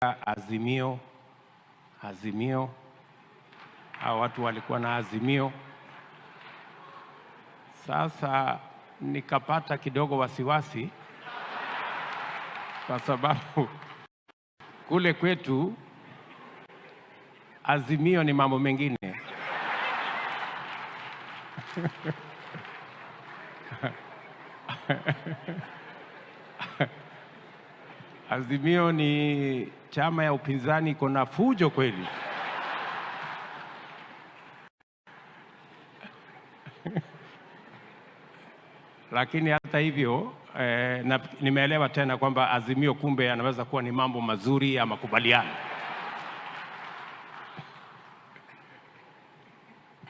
Azimio, hao watu walikuwa na azimio. Sasa nikapata kidogo wasiwasi kwa sababu kule kwetu azimio ni mambo mengine. Azimio ni chama ya upinzani, iko na fujo kweli. Lakini hata hivyo nimeelewa tena kwamba azimio kumbe anaweza kuwa ni mambo mazuri ya makubaliano.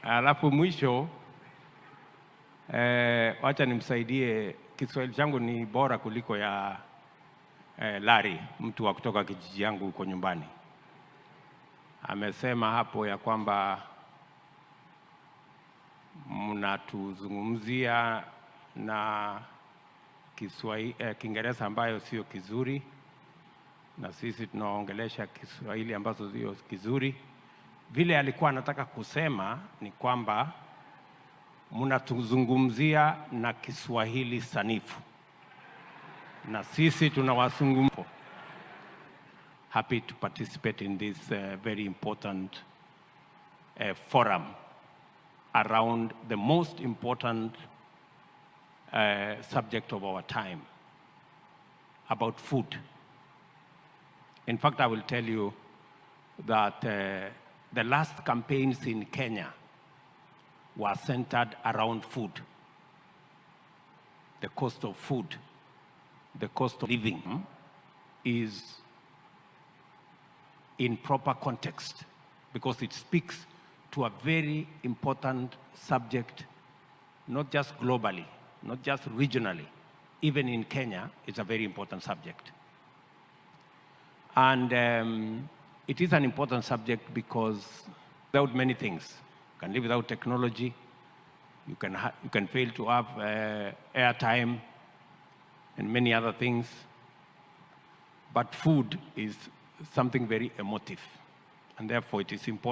Alafu mwisho wacha nimsaidie, Kiswahili changu ni bora kuliko ya Lari, mtu wa kutoka kijiji yangu huko nyumbani. Amesema hapo ya kwamba mnatuzungumzia na Kiingereza ambayo sio kizuri, na sisi tunaongelesha Kiswahili ambazo sio kizuri. Vile alikuwa anataka kusema ni kwamba mnatuzungumzia na Kiswahili sanifu, na sisi tunawazungumza. Happy to participate in this very important forum around the most important subject of our time, about food. In fact, I will tell you that the last campaigns in Kenya were centered around food. The cost of food, the cost of living is in proper context because it speaks to a very important subject, not just globally, not just regionally. Even in Kenya, it's a very important subject. And it is an important subject because without many things, you can live without technology, you can fail to have airtime and many other things. But food is something very emotive, and therefore it is important.